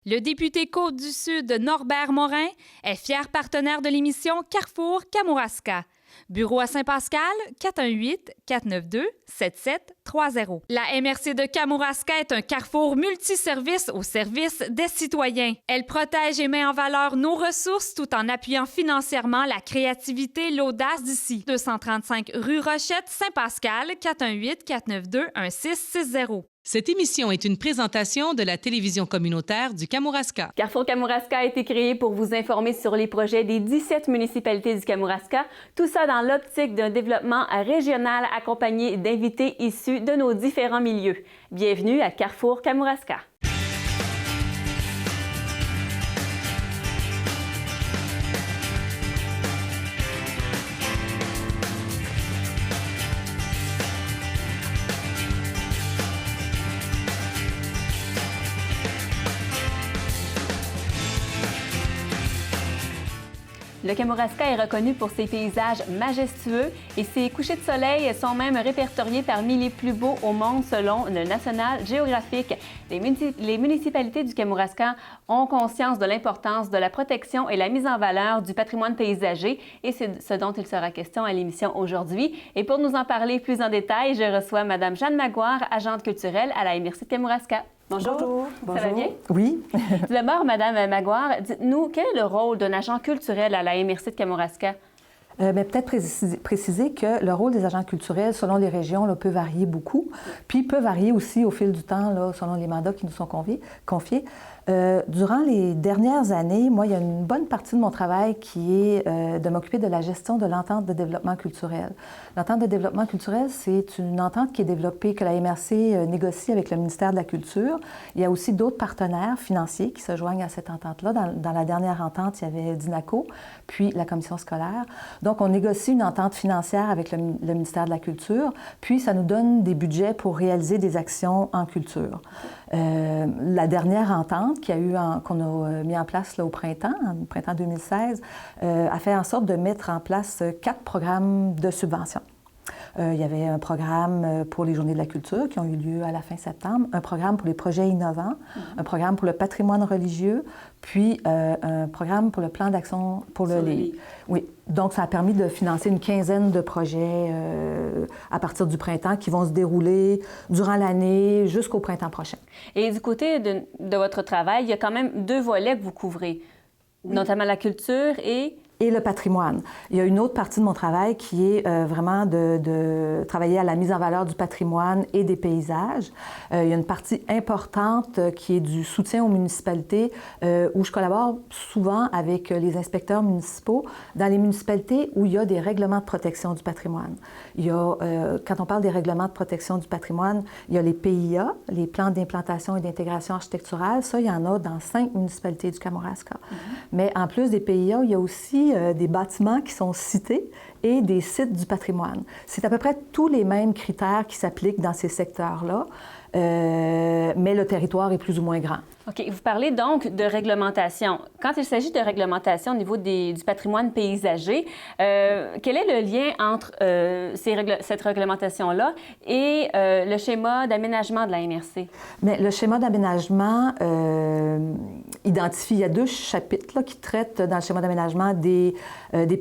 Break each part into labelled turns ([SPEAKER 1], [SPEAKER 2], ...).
[SPEAKER 1] Le député Côte-du-Sud Norbert Morin est fier partenaire de l'émission Carrefour Kamouraska. Bureau à Saint-Pascal, 418-492-7730. La MRC de Kamouraska est un carrefour multiservice au service des citoyens. Elle protège et met en valeur nos ressources tout en appuyant financièrement la créativité et l'audace d'ici. 235 rue Rochette, Saint-Pascal, 418-492-1660.
[SPEAKER 2] Cette émission est une présentation de la télévision communautaire du Kamouraska.
[SPEAKER 3] Carrefour Kamouraska a été créé pour vous informer sur les projets des 17 municipalités du Kamouraska, tout ça dans l'optique d'un développement régional accompagné d'invités issus de nos différents milieux. Bienvenue à Carrefour Kamouraska. Le Kamouraska est reconnu pour ses paysages majestueux et ses couchers de soleil sont même répertoriés parmi les plus beaux au monde selon le National Geographic. Les municipalités du Kamouraska ont conscience de l'importance de la protection et la mise en valeur du patrimoine paysager et c'est ce dont il sera question à l'émission aujourd'hui. Et pour nous en parler plus en détail, je reçois Mme Jeanne Maguire, agente culturelle à la MRC de Kamouraska. Bonjour.
[SPEAKER 4] Bonjour.
[SPEAKER 3] Ça va bien?
[SPEAKER 4] Oui.
[SPEAKER 3] Tout d'abord, Mme Maguire, dites-nous, quel est le rôle d'un agent culturel à la MRC de Kamouraska?
[SPEAKER 4] Peut-être préciser que le rôle des agents culturels, selon les régions, là, peut varier beaucoup, puis peut varier aussi au fil du temps, là, selon les mandats qui nous sont confiés. Durant les dernières années, moi, il y a une bonne partie de mon travail qui est de m'occuper de la gestion de l'entente de développement culturel. L'entente de développement culturel, c'est une entente qui est développée, que la MRC négocie avec le ministère de la Culture. Il y a aussi d'autres partenaires financiers qui se joignent à cette entente-là. Dans la dernière entente, il y avait Dinaco, puis la commission scolaire. Donc, on négocie une entente financière avec le ministère de la Culture, puis ça nous donne des budgets pour réaliser des actions en culture. La dernière entente qu'on a mis en place là, au printemps 2016, a fait en sorte de mettre en place 4 programmes de subvention. Il y avait un programme pour les Journées de la culture qui ont eu lieu à la fin septembre, un programme pour les projets innovants, un programme pour le patrimoine religieux, puis un programme pour le plan d'action pour le livre. Oui, donc ça a permis de financer une quinzaine de projets à partir du printemps qui vont se dérouler durant l'année jusqu'au printemps prochain.
[SPEAKER 3] Et du côté de votre travail, il y a quand même 2 volets que vous couvrez, notamment la culture et
[SPEAKER 4] le patrimoine. Il y a une autre partie de mon travail qui est vraiment de travailler à la mise en valeur du patrimoine et des paysages. Il y a une partie importante qui est du soutien aux municipalités où je collabore souvent avec les inspecteurs municipaux dans les municipalités où il y a des règlements de protection du patrimoine. Il y a, quand on parle des règlements de protection du patrimoine, il y a les PIA, les plans d'implantation et d'intégration architecturale. Ça, il y en a dans 5 municipalités du Kamouraska. Mais en plus des PIA, il y a aussi des bâtiments qui sont cités et des sites du patrimoine. C'est à peu près tous les mêmes critères qui s'appliquent dans ces secteurs-là, mais le territoire est plus ou moins grand.
[SPEAKER 3] OK. Vous parlez donc de réglementation. Quand il s'agit de réglementation au niveau du patrimoine paysager, quel est le lien entre cette réglementation-là et le schéma d'aménagement de la MRC?
[SPEAKER 4] Mais le schéma d'aménagement identifie, il y a 2 chapitres là, qui traitent dans le schéma d'aménagement des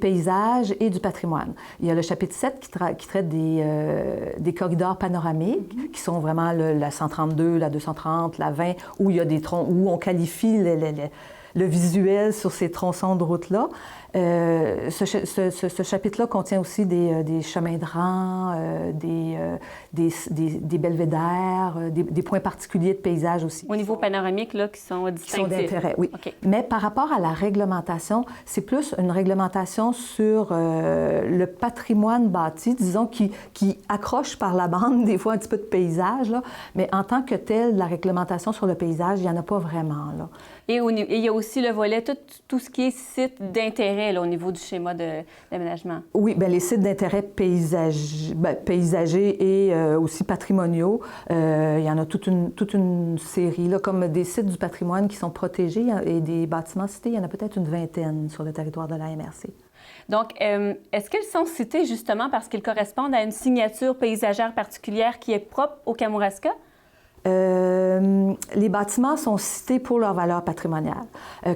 [SPEAKER 4] paysages et du patrimoine. Il y a le chapitre 7 qui traite des corridors panoramiques, qui sont vraiment la 132, la 230, la 20, où il y a des où on qualifie le visuel sur ces tronçons de route-là. Ce chapitre-là contient aussi des chemins de rang, des belvédères, des points particuliers de paysage aussi.
[SPEAKER 3] Au niveau panoramique, là, qui sont distinctifs.
[SPEAKER 4] Qui sont d'intérêt, oui.
[SPEAKER 3] Okay.
[SPEAKER 4] Mais par rapport à la réglementation, c'est plus une réglementation sur le patrimoine bâti, disons, qui accroche par la bande des fois un petit peu de paysage, là, mais en tant que tel, la réglementation sur le paysage, il n'y en a pas vraiment, là.
[SPEAKER 3] Et il y a aussi le volet, tout ce qui est site d'intérêt là, au niveau du schéma d'aménagement.
[SPEAKER 4] Oui, bien, les sites d'intérêt paysagers et aussi patrimoniaux, il y en a toute une série, là, comme des sites du patrimoine qui sont protégés et des bâtiments cités, il y en a peut-être une vingtaine sur le territoire de la MRC.
[SPEAKER 3] Donc, est-ce qu'ils sont cités justement parce qu'ils correspondent à une signature paysagère particulière qui est propre au Kamouraska?
[SPEAKER 4] Les bâtiments sont cités pour leur valeur patrimoniale.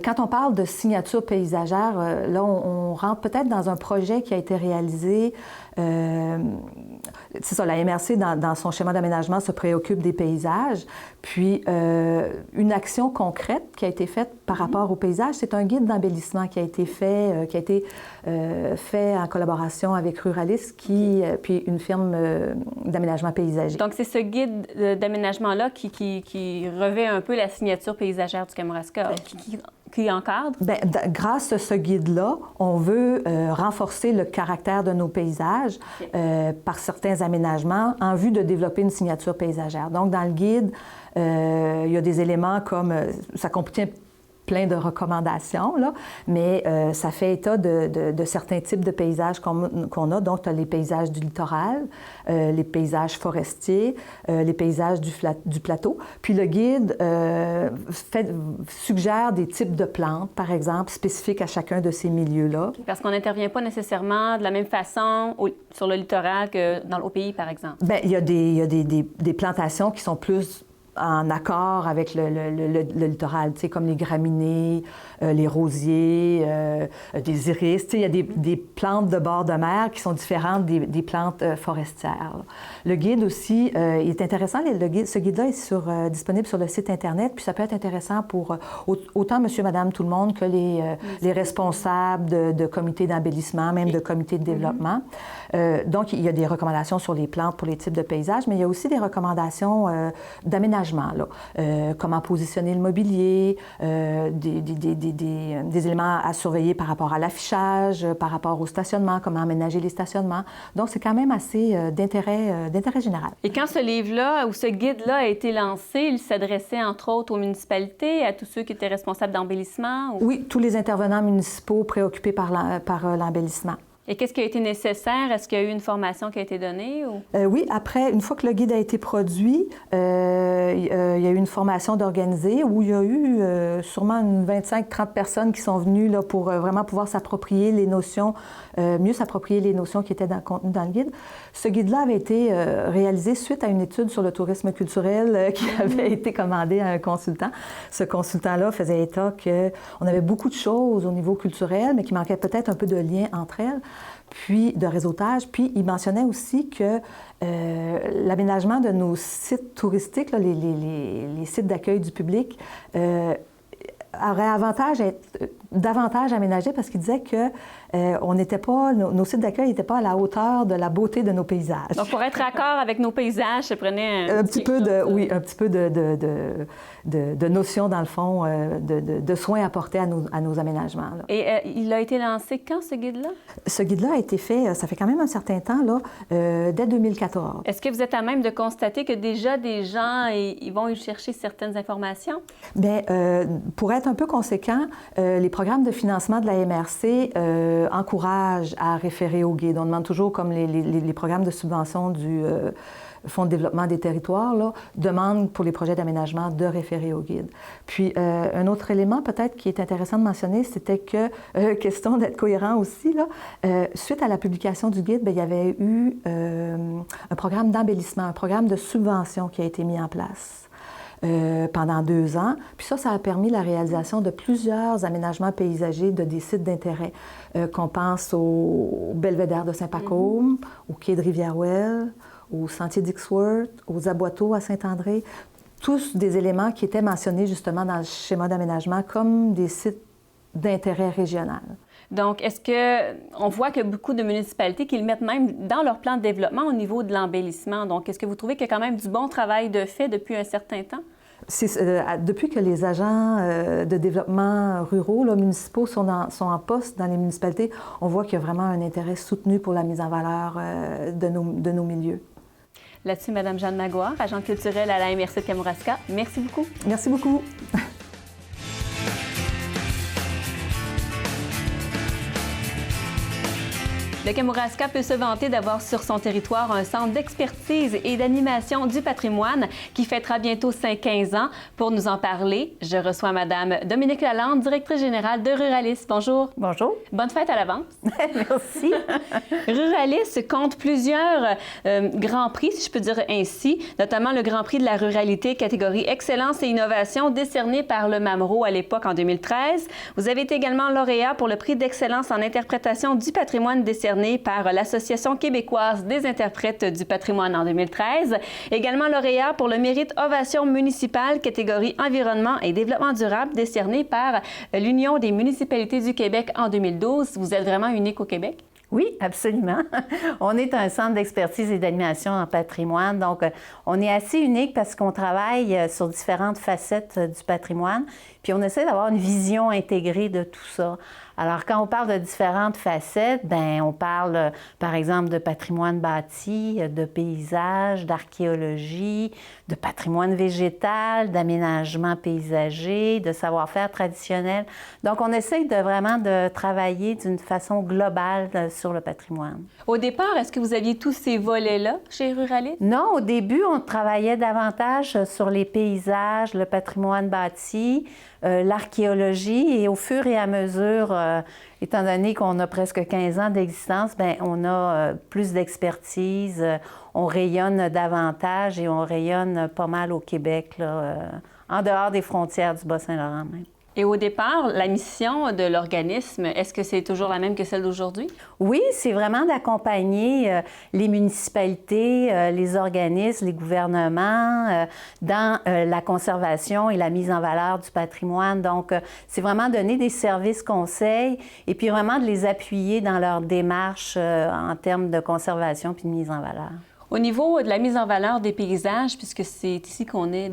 [SPEAKER 4] Quand on parle de signature paysagère, là, on rentre peut-être dans un projet qui a été réalisé. C'est ça, la MRC, dans son schéma d'aménagement, se préoccupe des paysages. Puis, une action concrète qui a été faite par rapport aux paysages, c'est un guide d'embellissement qui a été fait, fait en collaboration avec Ruralis, puis une firme d'aménagement paysager.
[SPEAKER 3] Donc, c'est ce guide d'aménagement-là qui revêt un peu la signature paysagère du Kamouraska, qui encadre? Bien,
[SPEAKER 4] grâce à ce guide-là, on veut renforcer le caractère de nos paysages par certains aménagements en vue de développer une signature paysagère. Donc, dans le guide, il y a des éléments comme... ça contient plein de recommandations, là, mais ça fait état de certains types de paysages qu'on a. Donc, tu as les paysages du littoral, les paysages forestiers, les paysages du plateau. Puis le guide suggère des types de plantes, par exemple, spécifiques à chacun de ces milieux-là.
[SPEAKER 3] Parce qu'on n'intervient pas nécessairement de la même façon sur le littoral que dans le haut pays, par exemple.
[SPEAKER 4] Bien, il y a des plantations qui sont plus en accord avec le littoral, tu sais, comme les graminées, les rosiers, des iris. Tu sais, il y a des plantes de bord de mer qui sont différentes des plantes forestières. Le guide aussi, il est intéressant. Ce guide-là est disponible sur le site Internet, puis ça peut être intéressant pour autant monsieur, madame, tout le monde que les responsables de comités d'embellissement, même de comités de développement. Donc, il y a des recommandations sur les plantes pour les types de paysages, mais il y a aussi des recommandations d'aménagement. Comment positionner le mobilier, des éléments à surveiller par rapport à l'affichage, par rapport au stationnement, comment aménager les stationnements. Donc, c'est quand même assez d'intérêt général.
[SPEAKER 3] Et quand ce livre-là ou ce guide-là a été lancé, il s'adressait entre autres aux municipalités, à tous ceux qui étaient responsables d'embellissement? Ou...
[SPEAKER 4] Oui, tous les intervenants municipaux préoccupés par l'embellissement.
[SPEAKER 3] Et qu'est-ce qui a été nécessaire? Est-ce qu'il y a eu une formation qui a été donnée? Ou...
[SPEAKER 4] Oui, après, une fois que le guide a été produit, il y a eu une formation d'organiser où il y a eu sûrement 25-30 personnes qui sont venues là, pour vraiment pouvoir s'approprier les notions, mieux s'approprier les notions qui étaient contenues dans le guide. Ce guide-là avait été réalisé suite à une étude sur le tourisme culturel qui avait été commandée à un consultant. Ce consultant-là faisait état qu'on avait beaucoup de choses au niveau culturel, mais qu'il manquait peut-être un peu de lien entre elles, puis de réseautage. Puis il mentionnait aussi que l'aménagement de nos sites touristiques, là, les sites d'accueil du public, aurait davantage aménagé parce qu'il disait que nos sites d'accueil n'étaient pas à la hauteur de la beauté de nos paysages.
[SPEAKER 3] Donc, pour être raccord avec nos paysages, ça prenait
[SPEAKER 4] un petit peu de notion, dans le fond, de soins apportés à nos aménagements. Là.
[SPEAKER 3] Et il a été lancé quand, ce guide-là?
[SPEAKER 4] Ce guide-là a été fait, ça fait quand même un certain temps, là, dès 2014.
[SPEAKER 3] Est-ce que vous êtes à même de constater que déjà des gens ils vont y chercher certaines informations?
[SPEAKER 4] Bien, pour être un peu conséquent, les programmes de financement de la MRC encouragent à référer au guide. On demande toujours, comme les programmes de subvention du Fonds de développement des territoires, là, demandent pour les projets d'aménagement de référer au guide. Puis, un autre élément peut-être qui est intéressant de mentionner, c'était que, question d'être cohérent aussi, là, suite à la publication du guide, bien, il y avait eu un programme d'embellissement, un programme de subvention qui a été mis en place. Pendant 2 ans. Puis ça a permis la réalisation de plusieurs aménagements paysagers de des sites d'intérêt. Qu'on pense au Belvédère de Saint-Pacôme, au quai de Rivière-Ouelle, au sentier d'Ixworth, aux Aboiteaux à Saint-André. Tous des éléments qui étaient mentionnés justement dans le schéma d'aménagement comme des sites d'intérêt régional.
[SPEAKER 3] Donc, est-ce qu'on voit que beaucoup de municipalités qui le mettent même dans leur plan de développement au niveau de l'embellissement? Donc, est-ce que vous trouvez qu'il y a quand même du bon travail de fait depuis un certain temps?
[SPEAKER 4] Depuis que les agents de développement ruraux, là, municipaux, sont en poste dans les municipalités, on voit qu'il y a vraiment un intérêt soutenu pour la mise en valeur de nos milieux.
[SPEAKER 3] Là-dessus, Mme Jeanne Magoire, agente culturelle à la MRC de Kamouraska, merci beaucoup.
[SPEAKER 4] Merci beaucoup.
[SPEAKER 3] Le Kamouraska peut se vanter d'avoir sur son territoire un centre d'expertise et d'animation du patrimoine qui fêtera bientôt 15 ans. Pour nous en parler, je reçois Mme Dominique Lalande, directrice générale de Ruralis. Bonjour.
[SPEAKER 5] Bonjour.
[SPEAKER 3] Bonne fête à l'avance.
[SPEAKER 5] Merci.
[SPEAKER 3] Ruralis compte plusieurs grands prix, si je peux dire ainsi, notamment le Grand Prix de la ruralité catégorie Excellence et Innovation décerné par le Mamro à l'époque en 2013. Vous avez été également lauréat pour le prix d'excellence en interprétation du patrimoine décerné par l'Association québécoise des interprètes du patrimoine en 2013. Également lauréat pour le mérite Ovation municipale catégorie Environnement et développement durable décerné par l'Union des municipalités du Québec en 2012. Vous êtes vraiment unique au Québec?
[SPEAKER 5] Oui, absolument. On est un centre d'expertise et d'animation en patrimoine, donc on est assez unique parce qu'on travaille sur différentes facettes du patrimoine, puis on essaie d'avoir une vision intégrée de tout ça. Alors, quand on parle de différentes facettes, bien, on parle, par exemple, de patrimoine bâti, de paysage, d'archéologie, de patrimoine végétal, d'aménagement paysager, de savoir-faire traditionnel. Donc, on essaie vraiment de travailler d'une façon globale sur le patrimoine.
[SPEAKER 3] Au départ, est-ce que vous aviez tous ces volets-là chez Ruralis?
[SPEAKER 5] Non, au début, on travaillait davantage sur les paysages, le patrimoine bâti, l'archéologie, et au fur et à mesure, étant donné qu'on a presque 15 ans d'existence, bien, on a plus d'expertise, on rayonne davantage et on rayonne pas mal au Québec, là, en dehors des frontières du Bas-Saint-Laurent même.
[SPEAKER 3] Et au départ, la mission de l'organisme, est-ce que c'est toujours la même que celle d'aujourd'hui?
[SPEAKER 5] Oui, c'est vraiment d'accompagner les municipalités, les organismes, les gouvernements dans la conservation et la mise en valeur du patrimoine. Donc, c'est vraiment donner des services conseils et puis vraiment de les appuyer dans leur démarche en termes de conservation puis de mise en valeur.
[SPEAKER 3] Au niveau de la mise en valeur des paysages, puisque c'est ici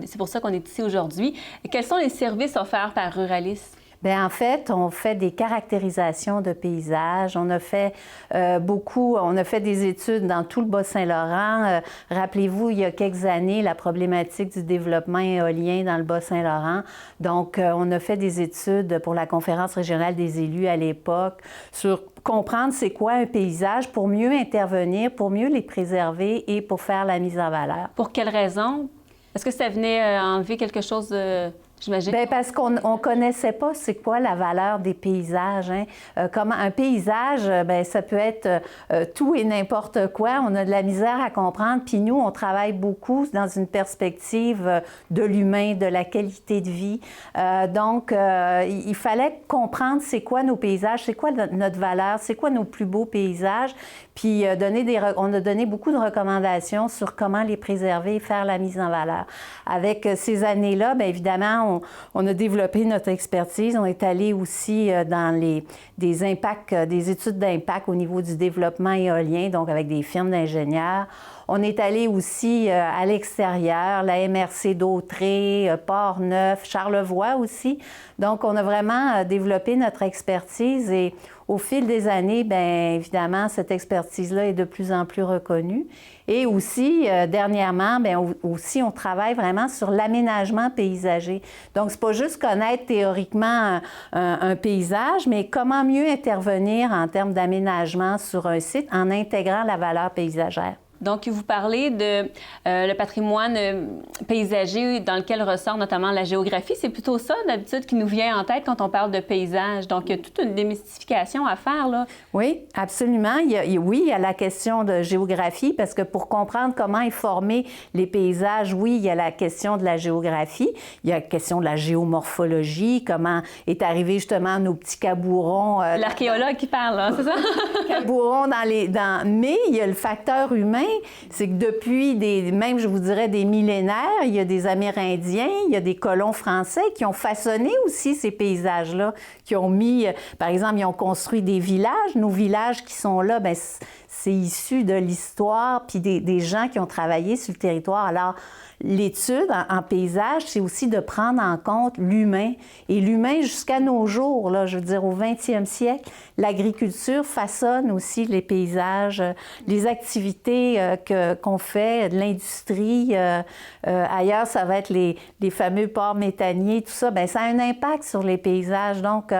[SPEAKER 3] c'est pour ça qu'on est ici aujourd'hui, quels sont les services offerts par Ruralis?
[SPEAKER 5] Bien, en fait, on fait des caractérisations de paysages. On a fait on a fait des études dans tout le Bas-Saint-Laurent. Rappelez-vous, il y a quelques années, la problématique du développement éolien dans le Bas-Saint-Laurent. Donc, on a fait des études pour la Conférence régionale des élus à l'époque sur comprendre c'est quoi un paysage pour mieux intervenir, pour mieux les préserver et pour faire la mise en valeur.
[SPEAKER 3] Pour quelles raisons? Est-ce que ça venait enlever quelque chose de... J'imagine.
[SPEAKER 5] Bien, parce qu'on ne connaissait pas c'est quoi la valeur des paysages. Hein? Comment un paysage, bien, ça peut être tout et n'importe quoi. On a de la misère à comprendre. Puis nous, on travaille beaucoup dans une perspective de l'humain, de la qualité de vie. Donc, il fallait comprendre c'est quoi nos paysages, c'est quoi notre valeur, c'est quoi nos plus beaux paysages. Puis on a donné beaucoup de recommandations sur comment les préserver et faire la mise en valeur. Avec ces années-là, bien évidemment, on a développé notre expertise. On est allé aussi dans des études d'impact au niveau du développement éolien, donc avec des firmes d'ingénieurs. On est allé aussi à l'extérieur, la MRC d'Autrey, Port-Neuf, Charlevoix aussi. Donc, on a vraiment développé notre expertise et au fil des années, bien évidemment, cette expertise-là est de plus en plus reconnue. Et aussi, dernièrement, bien aussi, on travaille vraiment sur l'aménagement paysager. Donc, c'est pas juste connaître théoriquement un paysage, mais comment mieux intervenir en termes d'aménagement sur un site en intégrant la valeur paysagère.
[SPEAKER 3] Donc, vous parlez de le patrimoine paysager dans lequel ressort notamment la géographie. C'est plutôt ça, d'habitude, qui nous vient en tête quand on parle de paysage. Donc, il y a toute une démystification à faire, là.
[SPEAKER 5] Oui, absolument. Il y a la question de géographie, parce que pour comprendre comment est formé les paysages, oui, il y a la question de la géographie, il y a la question de la géomorphologie, comment est arrivé justement nos petits cabourons.
[SPEAKER 3] L'archéologue qui parle, hein, c'est ça?
[SPEAKER 5] Cabourons mais il y a le facteur humain. C'est que depuis même je vous dirais des millénaires, il y a des Amérindiens, il y a des colons français qui ont façonné aussi ces paysages-là, qui ont mis, par exemple, ils ont construit des villages. Nos villages qui sont là, bien, c'est issu de l'histoire, puis des gens qui ont travaillé sur le territoire. Alors, l'étude en paysage, c'est aussi de prendre en compte l'humain. Et l'humain, jusqu'à nos jours, là, je veux dire, au 20e siècle, l'agriculture façonne aussi les paysages, les activités qu'on fait, de l'industrie. Ailleurs, ça va être les fameux ports méthaniers, tout ça. Bien, ça a un impact sur les paysages. Donc,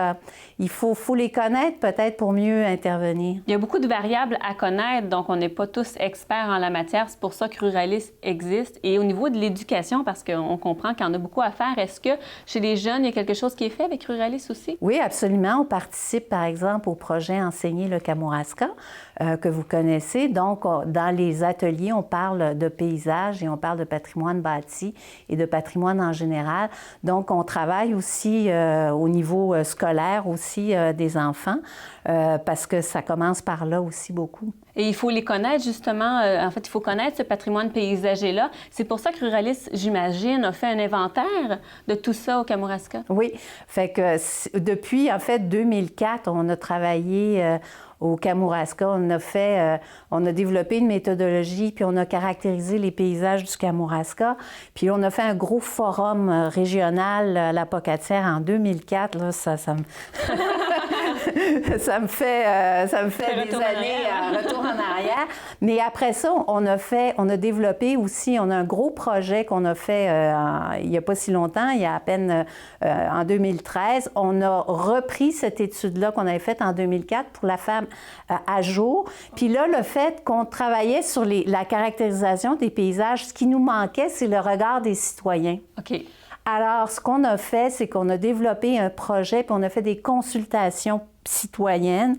[SPEAKER 5] il faut les connaître peut-être pour mieux intervenir.
[SPEAKER 3] Il y a beaucoup de variables à connaître, donc on n'est pas tous experts en la matière. C'est pour ça que Ruralis existe. Et au niveau de l'éducation, parce qu'on comprend qu'il y en a beaucoup à faire, est-ce que chez les jeunes, il y a quelque chose qui est fait avec Ruralis aussi?
[SPEAKER 5] Oui, absolument. On participe, par exemple, au projet Enseigner le Kamouraska, que vous connaissez. Donc, dans les ateliers, on parle de paysage et on parle de patrimoine bâti et de patrimoine en général. Donc, on travaille aussi au niveau scolaire aussi des enfants, parce que ça commence par là aussi beaucoup.
[SPEAKER 3] Et il faut les connaître, justement. En fait, il faut connaître ce patrimoine paysager-là. C'est pour ça que Ruralis, j'imagine, a fait un inventaire de tout ça au Kamouraska.
[SPEAKER 5] Oui. Fait que depuis, en fait, 2004, on a travaillé au Kamouraska. On a développé une méthodologie, puis on a caractérisé les paysages du Kamouraska. Puis on a fait un gros forum régional à la Pocatière en 2004. Là, ça me... ça me fait des années retour en arrière. Mais après ça, on a développé aussi, on a un gros projet qu'on a fait il n'y a pas si longtemps, il y a à peine en 2013. On a repris cette étude-là qu'on avait faite en 2004 pour la faire à jour. Puis là, le fait qu'on travaillait sur la caractérisation des paysages, ce qui nous manquait, c'est le regard des citoyens.
[SPEAKER 3] OK.
[SPEAKER 5] Alors, ce qu'on a fait, c'est qu'on a développé un projet, puis on a fait des consultations citoyennes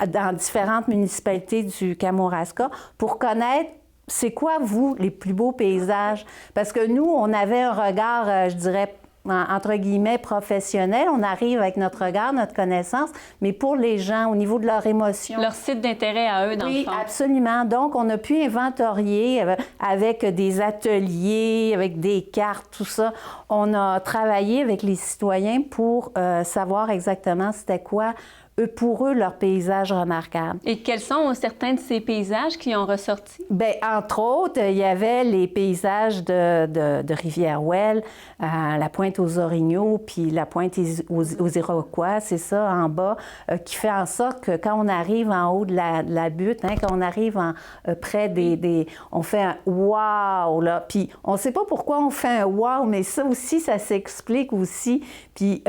[SPEAKER 5] dans différentes municipalités du Kamouraska pour connaître c'est quoi, vous, les plus beaux paysages. Parce que nous, on avait un regard, je dirais, entre guillemets, professionnel. On arrive avec notre regard, notre connaissance, mais pour les gens, au niveau de leur émotion.
[SPEAKER 3] Leur site d'intérêt à eux, dans le fond.
[SPEAKER 5] Oui, absolument. Donc, on a pu inventorier avec des ateliers, avec des cartes, tout ça. On a travaillé avec les citoyens pour savoir exactement c'était quoi pour eux, leur paysage remarquable.
[SPEAKER 3] Et quels sont certains de ces paysages qui ont ressorti? Bien,
[SPEAKER 5] entre autres, il y avait les paysages de Rivière-Ouelle, la pointe aux Orignaux, puis la pointe aux Iroquois, c'est ça, en bas, qui fait en sorte que quand on arrive en haut de la butte, quand on arrive près on fait un « wow », là. Puis on ne sait pas pourquoi on fait un « wow », mais ça aussi, ça s'explique aussi. Puis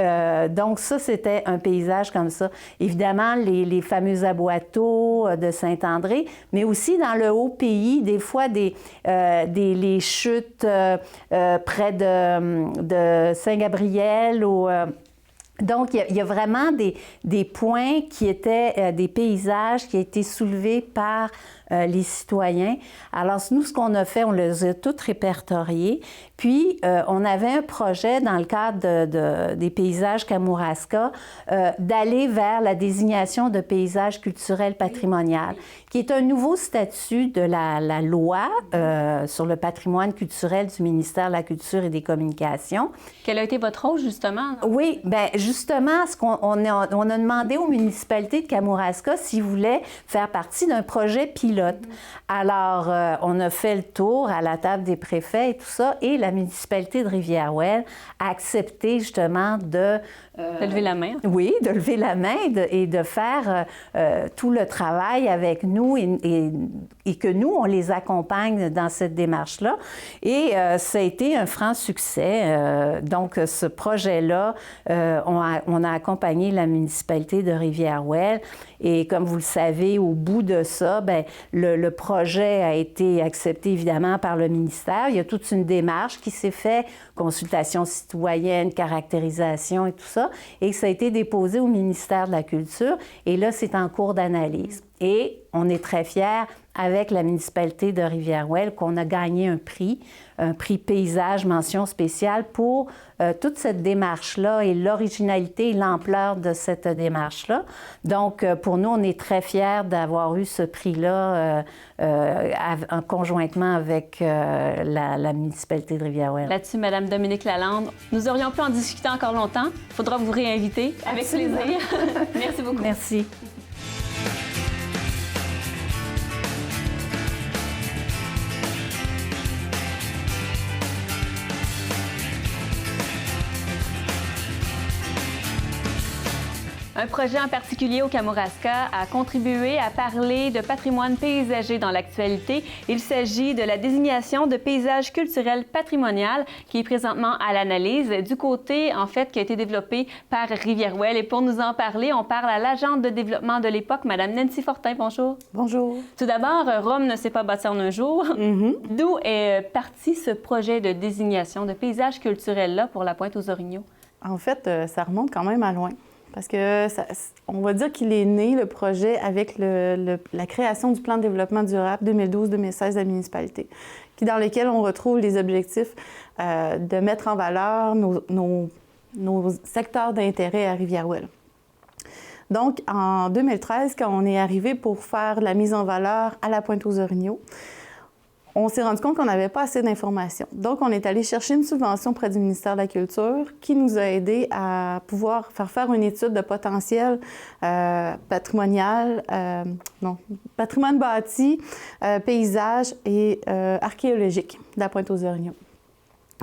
[SPEAKER 5] donc ça, c'était un paysage comme ça. Évidemment, les fameux aboiteaux de Saint-André, mais aussi dans le Haut-Pays, des fois les chutes près de Saint-Gabriel ou... Donc, il y a vraiment des points qui étaient des paysages qui ont été soulevés par les citoyens. Alors, nous, ce qu'on a fait, on les a toutes répertoriés. Puis, on avait un projet dans le cadre des paysages Kamouraska d'aller vers la désignation de paysages culturels patrimonial, qui est un nouveau statut de la loi sur le patrimoine culturel du ministère de la Culture et des Communications.
[SPEAKER 3] Quel a été votre rôle, justement?
[SPEAKER 5] Oui, bien, justement, on a demandé aux municipalités de Kamouraska s'ils voulaient faire partie d'un projet pilote. Alors, on a fait le tour à la table des préfets et tout ça, et la municipalité de Rivière-Ouelle a accepté justement de
[SPEAKER 3] lever la main.
[SPEAKER 5] Oui, de lever la main et de faire tout le travail avec nous et que nous, on les accompagne dans cette démarche-là. Et ça a été un franc succès. Donc, ce projet-là, on a accompagné la municipalité de Rivière-Ouelle. Et comme vous le savez, au bout de ça, bien, le projet a été accepté évidemment par le ministère. Il y a toute une démarche qui s'est faite, consultation citoyenne, caractérisation et tout ça. Et ça a été déposé au ministère de la Culture. Et là, c'est en cours d'analyse. Et on est très fiers avec la municipalité de Rivière-Ouelle qu'on a gagné un prix paysage mention spéciale pour toute cette démarche-là et l'originalité et l'ampleur de cette démarche-là. Donc, pour nous, on est très fiers d'avoir eu ce prix-là conjointement avec la municipalité de Rivière-Ouelle.
[SPEAKER 3] Là-dessus, Mme Dominique Lalande, nous aurions pu en discuter encore longtemps. Il faudra vous réinviter. Avec
[SPEAKER 5] Absolument.
[SPEAKER 3] plaisir. Merci beaucoup.
[SPEAKER 5] Merci.
[SPEAKER 3] Un projet en particulier au Kamouraska a contribué à parler de patrimoine paysager dans l'actualité. Il s'agit de la désignation de paysage culturel patrimonial qui est présentement à l'analyse du côté, en fait, qui a été développé par Rivière-Ouelle. Et pour nous en parler, on parle à l'agente de développement de l'époque, Mme Nancy Fortin. Bonjour.
[SPEAKER 6] Bonjour.
[SPEAKER 3] Tout d'abord, Rome ne s'est pas bâti en un jour. D'où est parti ce projet de désignation de paysage culturel-là pour la Pointe-aux-Orignaux?
[SPEAKER 6] En fait, ça remonte quand même à loin. Parce que, on va dire qu'il est né, le projet, avec la création du plan de développement durable 2012-2016 de la municipalité, dans lequel on retrouve les objectifs de mettre en valeur nos secteurs d'intérêt à Rivière-Ouelle. Donc, en 2013, quand on est arrivé pour faire la mise en valeur à la Pointe-aux-Orignaux, on s'est rendu compte qu'on n'avait pas assez d'informations. Donc, on est allé chercher une subvention près du ministère de la Culture qui nous a aidés à pouvoir faire une étude de potentiel patrimonial, patrimoine bâti, paysage et archéologique de la Pointe-aux-Orignaux.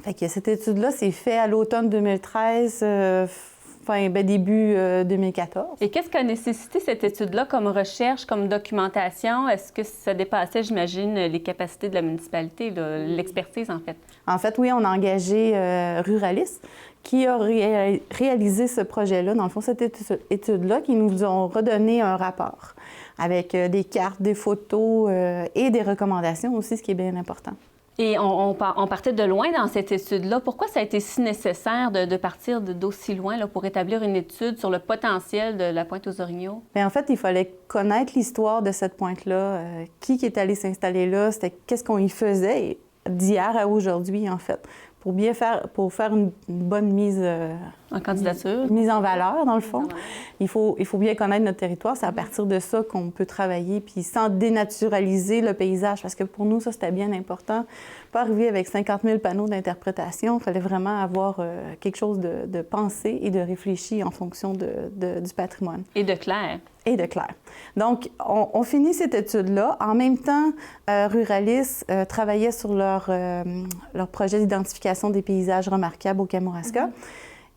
[SPEAKER 6] Fait que cette étude-là s'est faite à l'automne 2013, début 2014.
[SPEAKER 3] Et qu'est-ce qu'a nécessité cette étude-là comme recherche, comme documentation? Est-ce que ça dépassait, j'imagine, les capacités de la municipalité, l'expertise, en fait?
[SPEAKER 6] En fait, oui, on a engagé Ruralis qui a réalisé ce projet-là, dans le fond, cette étude-là, qui nous ont redonné un rapport avec des cartes, des photos et des recommandations aussi, ce qui est bien important.
[SPEAKER 3] Et on partait de loin dans cette étude-là. Pourquoi ça a été si nécessaire de partir d'aussi loin là, pour établir une étude sur le potentiel de la Pointe-aux-Orignaux?
[SPEAKER 6] Bien, en fait, il fallait connaître l'histoire de cette pointe-là, qui est allé s'installer là, qu'est-ce qu'on y faisait d'hier à aujourd'hui, en fait, pour faire une bonne mise
[SPEAKER 3] en candidature,
[SPEAKER 6] mise en valeur, dans le fond. Il faut bien connaître notre territoire. C'est à partir de ça qu'on peut travailler, puis sans dénaturaliser le paysage, parce que pour nous, ça, c'était bien important. Pas arriver avec 50 000 panneaux d'interprétation. Il fallait vraiment avoir quelque chose de pensé et de réfléchi en fonction du patrimoine.
[SPEAKER 3] Et de clair.
[SPEAKER 6] Et de clair. Donc, on finit cette étude-là. En même temps, Ruralis travaillait sur leur projet d'identification des paysages remarquables au Kamouraska.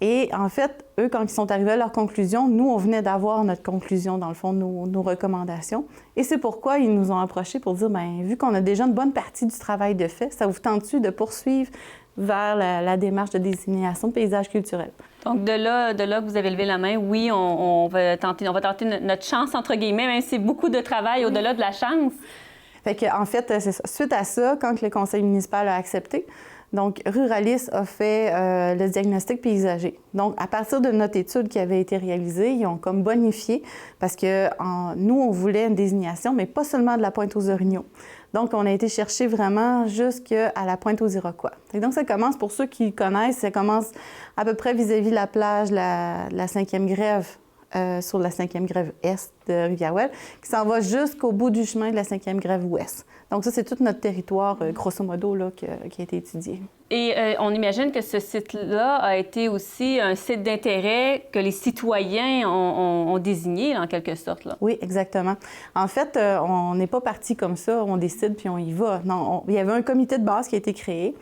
[SPEAKER 6] Et en fait, eux, quand ils sont arrivés à leur conclusion, nous, on venait d'avoir notre conclusion, dans le fond, nos recommandations. Et c'est pourquoi ils nous ont approchés pour dire, bien, vu qu'on a déjà une bonne partie du travail de fait, ça vous tente-tu de poursuivre vers la démarche de désignation de paysage culturel?
[SPEAKER 3] Donc, de là que vous avez levé la main, oui, on va tenter notre chance, entre guillemets, même si c'est beaucoup de travail au-delà de la chance.
[SPEAKER 6] Fait qu'en fait, c'est ça. Suite à ça, quand le conseil municipal a accepté, donc Ruralis a fait le diagnostic paysager. Donc, à partir de notre étude qui avait été réalisée, ils ont comme bonifié, parce que nous, on voulait une désignation, mais pas seulement de la Pointe-aux-Orignaux. Donc, on a été chercher vraiment jusqu'à la Pointe-aux-Iroquois. Et donc, ça commence, pour ceux qui connaissent, ça commence à peu près vis-à-vis de la plage, la 5e grève, sur la 5e grève est de Rivière-Ouelle, qui s'en va jusqu'au bout du chemin de la 5e grève ouest. Donc ça, c'est tout notre territoire, grosso modo, là, qui a été étudié.
[SPEAKER 3] Et on imagine que ce site-là a été aussi un site d'intérêt que les citoyens ont désigné, en quelque sorte. Là.
[SPEAKER 6] Oui, exactement. En fait, on n'est pas parti comme ça, on décide puis on y va. Non, il y avait un comité de base qui a été créé,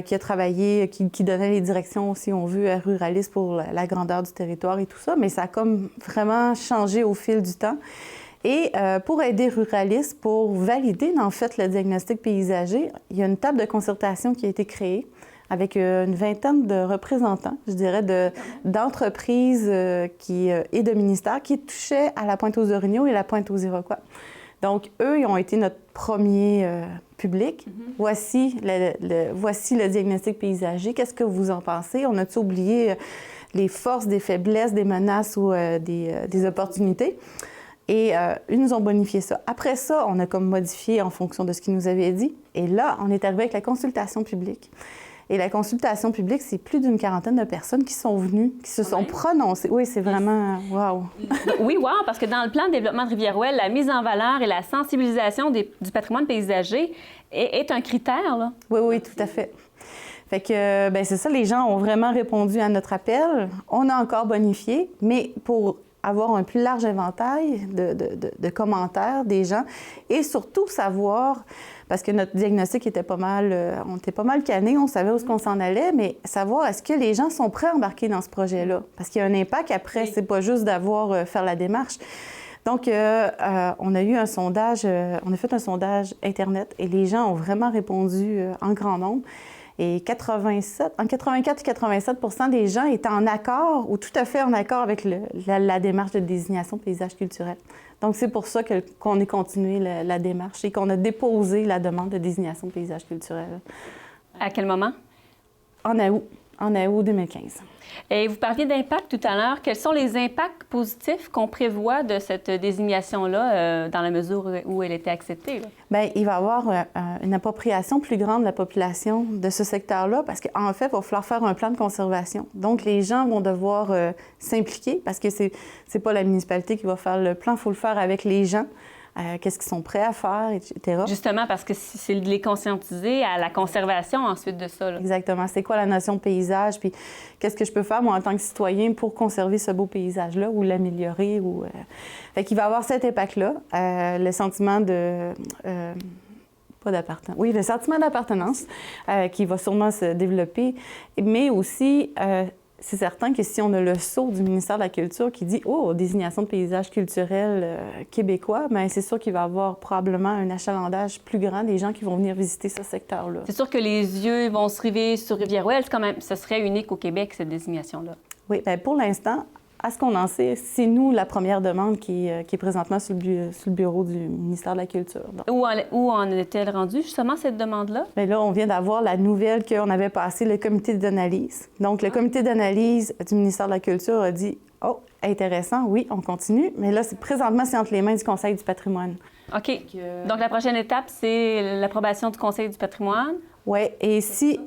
[SPEAKER 6] qui a travaillé, qui donnait les directions, si on veut, à Ruralis pour la grandeur du territoire et tout ça, mais ça a comme vraiment changé au fil du temps. Et pour aider Ruralis, pour valider, en fait, le diagnostic paysager, il y a une table de concertation qui a été créée avec une vingtaine de représentants, je dirais, d'entreprises et de ministères qui touchaient à la Pointe-aux-Orignaux et la Pointe-aux-Iroquois. Donc, eux, ils ont été notre premier public. Voici le diagnostic paysager. Qu'est-ce que vous en pensez? On a-tu oublié les forces, des faiblesses, des menaces ou des opportunités? Et ils nous ont bonifié ça. Après ça, on a comme modifié en fonction de ce qu'ils nous avaient dit. Et là, on est arrivé avec la consultation publique. Et la consultation publique, c'est plus d'une quarantaine de personnes qui sont venues, qui se sont prononcées. Oui, c'est vraiment... Wow!
[SPEAKER 3] Oui, wow, parce que dans le plan de développement de Rivière-Ouelle, la mise en valeur et la sensibilisation du patrimoine paysager est un critère, là.
[SPEAKER 6] Oui, oui, tout à fait. Fait que, bien, c'est ça, les gens ont vraiment répondu à notre appel. On a encore bonifié, mais pour avoir un plus large éventail de commentaires des gens et surtout savoir, parce que notre diagnostic était pas mal, on était pas mal canés, on savait où est-ce qu'on s'en allait, mais savoir est-ce que les gens sont prêts à embarquer dans ce projet-là? Parce qu'il y a un impact après, c'est pas juste d'avoir faire la démarche. Donc, on a eu un sondage, on a fait un sondage Internet et les gens ont vraiment répondu en grand nombre. Et en 84 et 87 % des gens étaient en accord ou tout à fait en accord avec la démarche de désignation de paysage culturel. Donc, c'est pour ça qu'on a continué la démarche et qu'on a déposé la demande de désignation de paysage culturel.
[SPEAKER 3] À quel moment?
[SPEAKER 6] En août 2015.
[SPEAKER 3] Et vous parliez d'impact tout à l'heure. Quels sont les impacts positifs qu'on prévoit de cette désignation-là dans la mesure où elle était acceptée?
[SPEAKER 6] Bien, il va y avoir une appropriation plus grande de la population de ce secteur-là parce qu'en fait, il va falloir faire un plan de conservation. Donc, les gens vont devoir s'impliquer parce que c'est pas la municipalité qui va faire le plan, il faut le faire avec les gens. Qu'est-ce qu'ils sont prêts à faire, etc.
[SPEAKER 3] Justement, parce que c'est de les conscientiser à la conservation ensuite de ça. Là.
[SPEAKER 6] Exactement. C'est quoi la notion de paysage, puis qu'est-ce que je peux faire, moi, en tant que citoyen, pour conserver ce beau paysage-là ou l'améliorer. Fait qu'il va y avoir cet impact-là. Le sentiment de... pas d'appartenance. Oui, le sentiment d'appartenance qui va sûrement se développer, mais aussi... c'est certain que si on a le sceau du ministère de la Culture qui dit « Oh, désignation de paysage culturel québécois », bien, c'est sûr qu'il va y avoir probablement un achalandage plus grand des gens qui vont venir visiter ce secteur-là.
[SPEAKER 3] C'est sûr que les yeux vont se river sur Rivière-Ouelle. Quand même, ce serait unique au Québec, cette désignation-là. Oui,
[SPEAKER 6] bien, pour l'instant, à ce qu'on en sait, c'est nous la première demande qui est présentement sur le bureau du ministère de la Culture. Donc,
[SPEAKER 3] où en est-elle rendue, justement, cette demande-là?
[SPEAKER 6] Bien là, on vient d'avoir la nouvelle qu'on avait passé le comité d'analyse. Donc, le comité d'analyse du ministère de la Culture a dit « Oh, intéressant, oui, on continue. » Mais là, présentement, c'est entre les mains du Conseil du patrimoine.
[SPEAKER 3] OK. Donc, la prochaine étape, c'est l'approbation du Conseil du patrimoine?
[SPEAKER 6] Oui, et si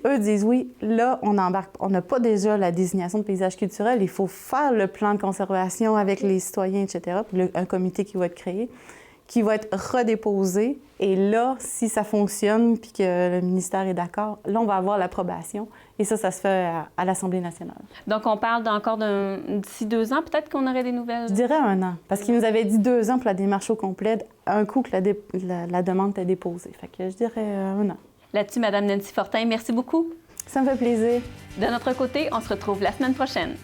[SPEAKER 6] eux disent oui, là, on embarque. On n'a pas déjà la désignation de paysage culturel. Il faut faire le plan de conservation avec les citoyens, etc. Puis un comité qui va être créé, qui va être redéposé. Et là, si ça fonctionne puis que le ministère est d'accord, là, on va avoir l'approbation. Et ça se fait à l'Assemblée nationale.
[SPEAKER 3] Donc, on parle encore d'ici 2 ans, peut-être qu'on aurait des nouvelles?
[SPEAKER 6] Je dirais 1 an. Parce qu'ils nous avaient dit 2 ans pour la démarche au complet, un coup que la demande était déposée. Fait que je dirais 1 an.
[SPEAKER 3] Là-dessus, Mme Nancy Fortin, merci beaucoup.
[SPEAKER 6] Ça me fait plaisir.
[SPEAKER 3] De notre côté, on se retrouve la semaine prochaine.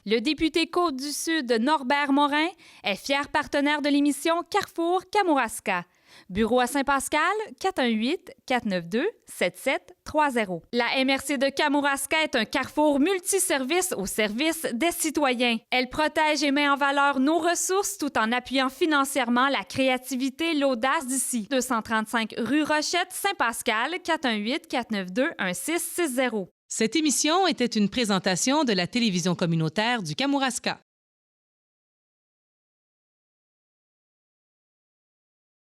[SPEAKER 1] Le député Côte-du-Sud Norbert Morin est fier partenaire de l'émission Carrefour Kamouraska. Bureau à Saint-Pascal, 418-492-7730. La MRC de Kamouraska est un carrefour multiservice au service des citoyens. Elle protège et met en valeur nos ressources tout en appuyant financièrement la créativité et l'audace d'ici. 235 rue Rochette, Saint-Pascal, 418-492-1660.
[SPEAKER 2] Cette émission était une présentation de la télévision communautaire du Kamouraska.